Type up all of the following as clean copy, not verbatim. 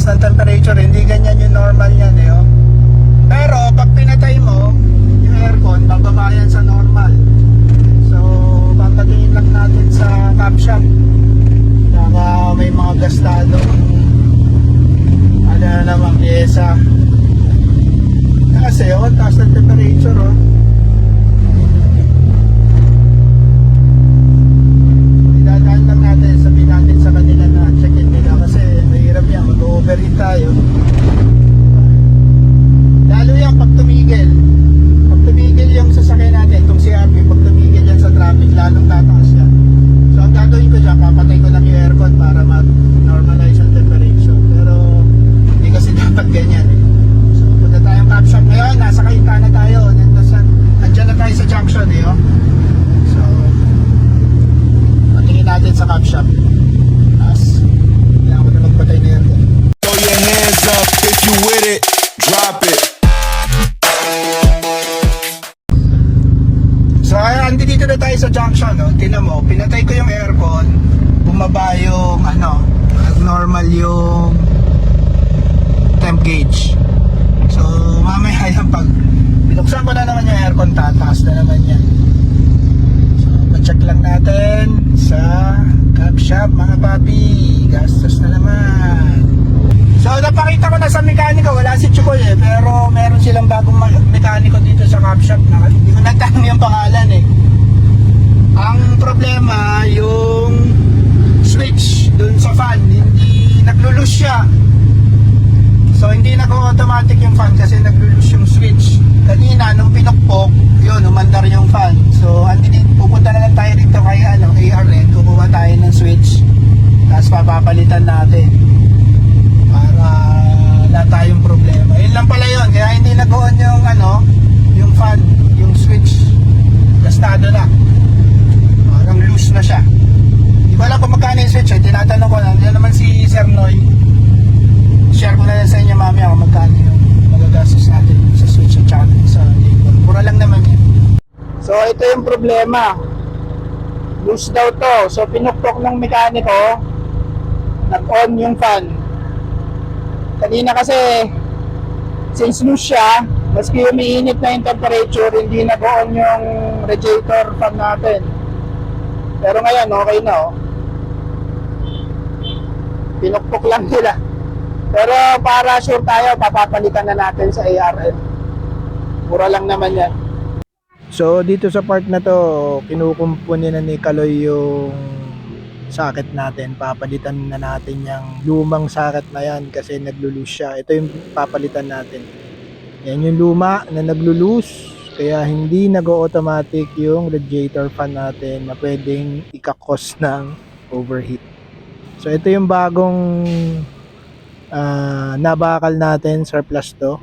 taas ng temperature, hindi ganyan yung normal yan eh, oh. Pero pag pinatay mo yung aircon, bababa yan sa normal. So papatingin lang natin sa caption, baka may mga gastadong ano na naman pyesa. Kasi oh, taas ng temperature, oh. Idadaan lang natin, sabihin natin sa kanila na check-in nila kasi mahirap yan, mag-overheat tayo. Lalo yan pag tumigil. Pag tumigil yung sasakyan natin, itong CRV, pag tumigil yan sa traffic, lalong tataas yan. So ang gagawin ko dyan, papatay ko lang yung aircon para mag-normalize ang temperature. Pero hindi kasi dapat ganyan eh. So punta tayong caption ngayon, nasa Cainta na tayo. Nandiyan na tayo sa junction eh, oh. So patingin natin sa caption. Tapos kailangan ko na magpatay na aircon. Throw your hands up if you with it, drop it. So andito na tayo sa junction, no? Tingnan mo, pinatay ko yung aircon, bumaba yung ano, normal yung temp gauge. So mamaya yan, pag binuksan ko na naman yung aircon, tataas na naman yan. So pa-check lang natin sa cap shop mga papi, gastos na naman. So napakita ko na sa mekaniko, wala si Chukoy eh, pero meron silang bagong mekaniko dito sa cap shop na hindi ko natangin yung pangalan eh. Ang problema yung switch dun sa fan, hindi naglulus siya. So hindi nag-automatic yung fan kasi naglulus yung switch. Kanina nung pinukpok, yun, umandar yung fan. So pupunta na lang tayo dito kay ARN, kukuha tayo ng switch, tapos papapalitan natin para wala tayong problema. Yun lang pala yun, kaya hindi nag-on yung yung fan, yung switch, gastado na, parang loose na siya. Di ba alam kung magkano yung switch eh, tinatanong ko na, yan naman si Sir Noy, share ko na lang sa inyo mamaya kung magkano yung magagastos natin sa switch at saka sa labor. Pura lang naman yun. So ito yung problema, loose daw to. So pinukpok ng mekaniko, nag-on yung fan. Kanina kasi since loose siya, maski umiinit na yung temperature, hindi nag-on yung radiator fan natin. Pero ngayon okay na, oh. Pinukpok lang nila. Pero para sure tayo, papapalitan na natin sa ARN. Mura lang naman yan. So dito sa part na to, kinukumpuni na ni Kaloy yung socket natin. Papalitan na natin yung lumang socket na yan kasi naglulus siya. Ito yung papalitan natin. Yan yung luma na naglulus, kaya hindi nag-automatic yung radiator fan natin na pwedeng ikakos ng overheat. So ito yung bagong nabakal natin, surplus to.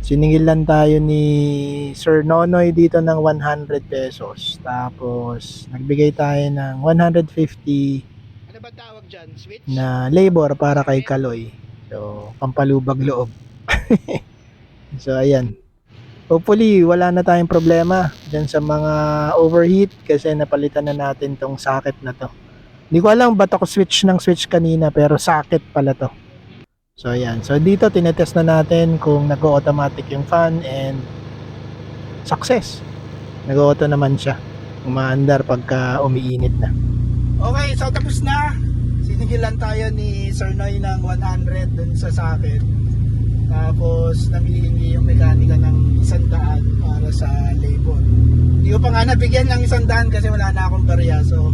Siningil lang tayo ni Sir Nonoy dito ng 100 pesos. Tapos nagbigay tayo ng 150 Ano ba tawag dyan? Switch? na labor para kay Kaloy. So pampalubag loob. So ayan. Hopefully wala na tayong problema dyan sa mga overheat kasi napalitan na natin tong socket na to. Hindi ko alam ba't ako switch ng switch kanina pero socket pala to. So ayan, so dito tinetest na natin kung nag-automatic yung fan and success. Nag-auto naman siya, umaandar pagka umiinit na. Okay, so tapos na. Sinigilan tayo ni Sir Noy ng 100 dun sa socket. Tapos namihingi yung mekanika ng 100 para sa labor. Hindi ko pa nga nabigyan ng 100 kasi wala na akong barya. So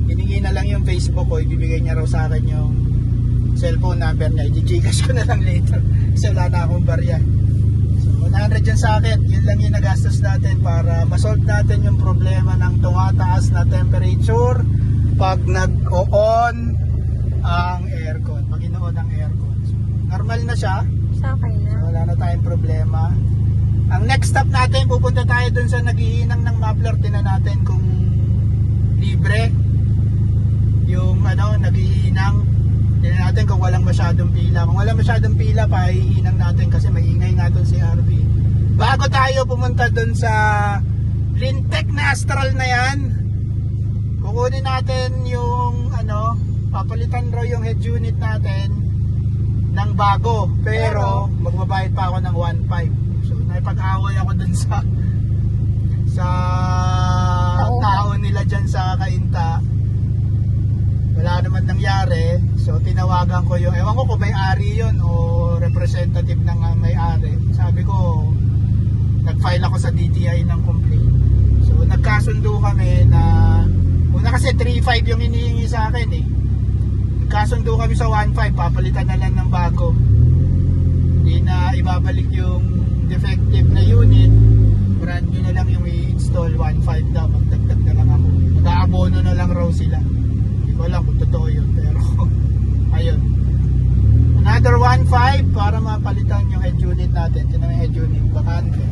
hiningi na lang yung Facebook ko, ibibigay niya raw sa akin yung cellphone number niya, i-gcash ko na lang later kasi wala na akong barya. So 100 yung socket, yun lang yung nagastos natin para masolve natin yung problema ng tumataas na temperature pag nag-on ang aircon, pag ino-on ang aircon. So, normal na siya, Okay na. so, wala na tayong problema. Ang next stop natin, pupunta tayo dun sa naghihinang ng muffler, tinan natin kung libre yung naghihinang. Tignan natin kung walang masyadong pila. Kung walang masyadong pila, pahihinang natin kasi maingay nga doon si RV. Bago tayo pumunta doon sa Lintec na Astral na yan, kukunin natin yung papalitan raw yung head unit natin ng bago. Pero magbabayad pa ako ng 1.5. So naipag-away ako dun sa tao nila dyan sa Cainta. Wala naman nangyari. So tinawagan ko yung, ewan ko kung may-ari yun o representative ng may-ari. Sabi ko, nag-file ako sa DTI ng complaint. So nagkasundo kami na, una kasi 3.5 yung hinihingi sa akin eh. Nagkasundo kami sa 1.5, papalitan na lang ng bago. Hindi na ibabalik yung defective na unit. Brand new na lang yung i-install, 1.5 daw, magdagdag na lang ako. Mag-aabono na lang raw sila. Hindi ko alam kung totoo yun, pero ayun. Another 1.5 para mapalitan yung head unit natin. Tinan mo yung head unit, bakante.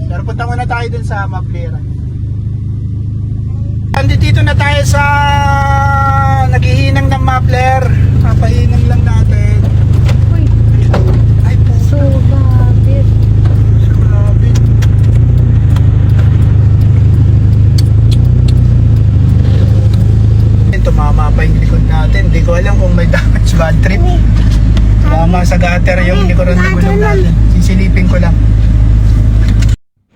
Pero punta muna tayo dun sa Maplera. Andito na tayo sa naghihinang ng muffler. Papahinang lang natin. Uy, Ay po. so bakit? Grabe. Tumama pa yung likod natin. Hindi ko alam kung may damage bad trip. Tumama sa gutter yung likuran ng gulong natin. Sisilipin ko lang.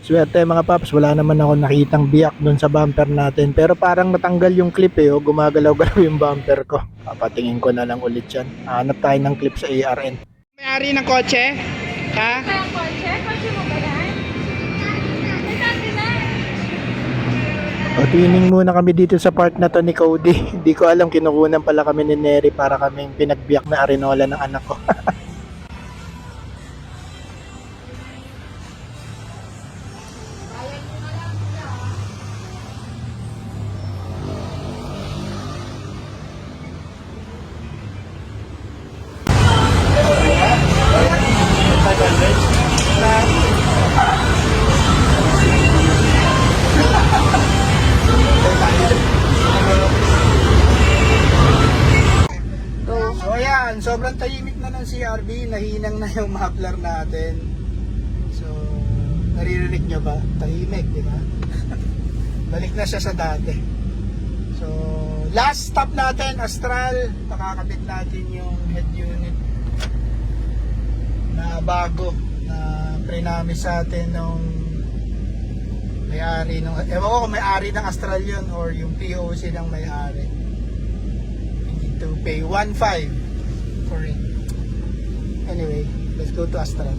Swerte mga paps, wala naman ako nakitang biyak doon sa bumper natin. Pero parang natanggal yung clip eh, oh. Gumagalaw-galaw yung bumper ko. Papatingin ko na lang ulit yan. Hanap tayo ng clip sa ARN. May-ari ng kotse? Ha? Ang kotse? Kotse mo ba yan? Nagsabi na. O, tuning muna kami dito sa part na to ni Cody. Hindi ko alam, kinukunan pala kami ni Neri para kaming pinagbiyak na arenola ng anak ko. So ayan, sobrang tahimik na ng CRV, nahinang na yung muffler natin. So, naririnig nyo ba? Tahimik, di ba? Balik na siya sa dati. So, last stop natin, Astral. Pakakabit natin yung head unit na bago na pre-namin sa atin nung may-ari ng, ewan ko kung may-ari ng Astral yun or yung POC ng may-ari. To pay 1.5 for it. Anyway, let's go to Astral.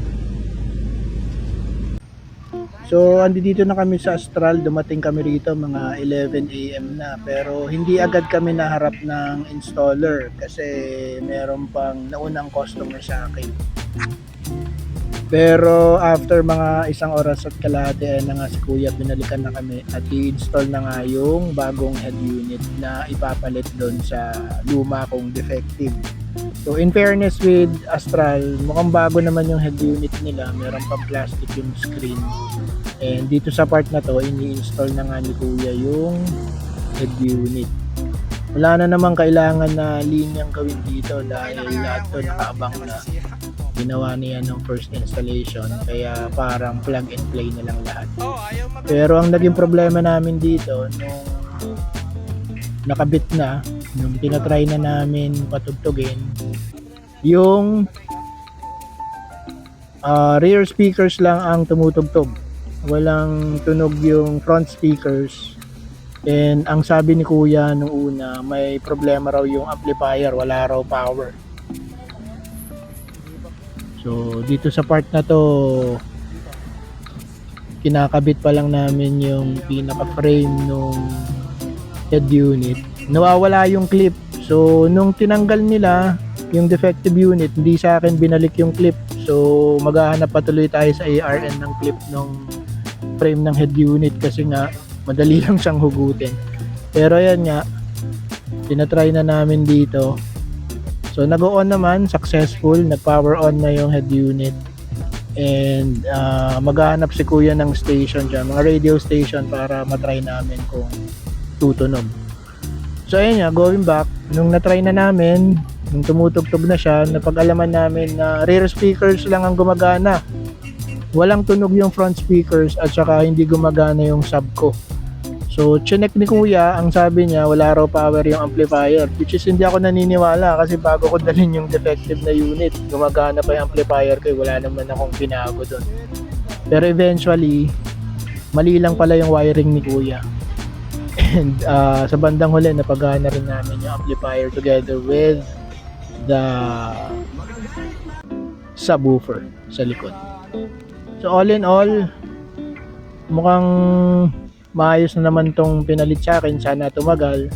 So, dito na kami sa Astral. Dumating kami rito mga 11 AM na. Pero hindi agad kami naharap ng installer kasi meron pang naunang customer sa akin. Pero after mga isang oras at kalahati na nga si Kuya, binalikan na kami at i-install na nga yung bagong head unit na ipapalit doon sa luma kong defective. So in fairness with Astral, mukhang bago naman yung head unit nila, meron pang plastic yung screen. And dito sa part na to, ini-install na nga ni Kuya yung head unit. Wala na namang kailangan na linyang gawin dito dahil lahat to nakaabang na. Ginawa niya ng first installation, kaya parang plug and play na lang lahat. Pero ang naging problema namin dito nung nakabit na, nung tinatry na namin patugtugin, yung rear speakers lang ang tumutugtog. Walang tunog yung front speakers. And ang sabi ni Kuya nung una, may problema raw yung amplifier, wala raw power. So dito sa part na to, kinakabit pa lang namin yung pinaka frame nung head unit. Nawawala yung clip. So nung tinanggal nila yung defective unit, hindi sa akin binalik yung clip. So maghahanap patuloy tayo sa ARN ng clip nung frame ng head unit kasi nga madali lang siyang hugutin. Pero yan nga, tinatry na namin dito. So nag-on naman, successful, nag-power on na yung head unit. And maghahanap si Kuya ng station dyan, mga radio station para matry namin kung tutunog. So ayun nga, going back, nung natry na namin, nung tumutugtog na siya, napag-alaman namin na rear speakers lang ang gumagana. Walang tunog yung front speakers at saka hindi gumagana yung sub ko. So So, chinek ni kuya, ang sabi niya, wala raw power yung amplifier. Which is hindi ako naniniwala kasi bago ko dalhin yung defective na unit, gumagana pa yung amplifier ko, wala naman akong pinago doon. Pero eventually, mali lang pala yung wiring ni kuya. And sa bandang huli, napagana rin namin yung amplifier together with the subwoofer sa likod. So all in all, mukhang maayos na naman tong pinalit sa akin. Sana tumagal.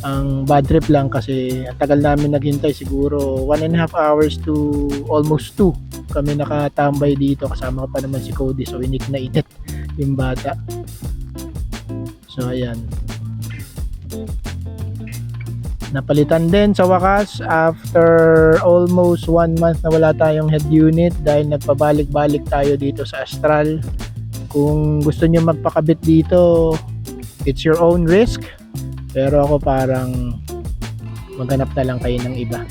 Ang bad trip lang kasi ang tagal namin naghintay, siguro 1.5 hours to almost 2 kami nakatambay dito, kasama ko pa naman si Cody, so init na init yung bata. So ayan, napalitan din sa wakas after almost 1 month na wala tayong head unit dahil nagpabalik-balik tayo dito sa Astral. Kung gusto nyo magpakabit dito, it's your own risk, pero ako parang maghanap na lang kayo ng iba.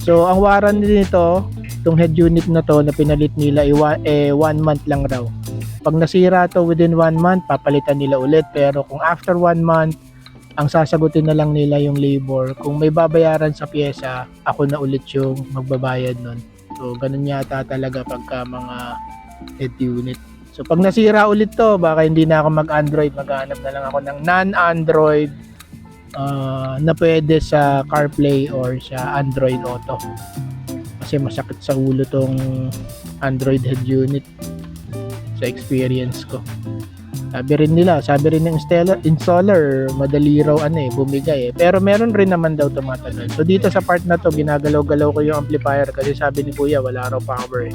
So ang warranty nito, itong head unit na to na pinalit nila 1 month lang raw. Pag nasira to within 1 month, papalitan nila ulit, pero kung after 1 month, ang sasagutin na lang nila yung labor. Kung may babayaran sa pyesa, ako na ulit yung magbabayad nun. So ganun yata talaga pagka mga head unit. So pag nasira ulit to, baka hindi na ako mag-Android, maghanap na lang ako ng non-Android na pwede sa CarPlay or sa Android Auto. Kasi masakit sa ulo tong Android head unit sa experience ko. Sabi rin ng installer, madali raw bumigay. Pero meron rin naman daw tumatagal. So dito sa part na to, ginagalaw-galaw ko yung amplifier kasi sabi ni kuya wala raw power.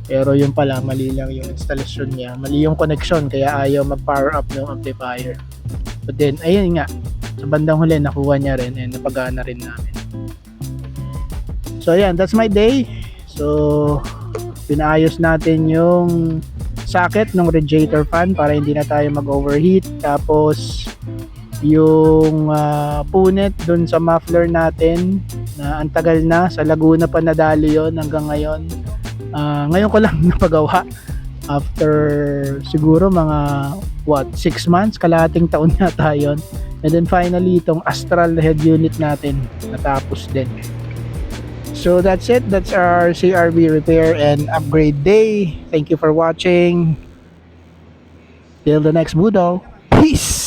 Pero yung pala, mali lang yung installation niya, mali yung connection, kaya ayaw mag-power up ng amplifier. But then, ayun nga, sa bandang huli, nakuha niya rin and napagana rin namin. So ayan, that's my day. So, pinaayos natin yung socket ng radiator fan para hindi na tayo mag-overheat. Tapos yung punit dun sa muffler natin na ang tagal na, sa Laguna pa nadali yon hanggang ngayon. Ngayon ko lang napagawa after siguro mga 6 months, kalahating taon yata yun. And then finally itong Astral head unit natin natapos din. So that's it. That's our CRV repair and upgrade day. Thank you for watching. Till the next Budo. Peace!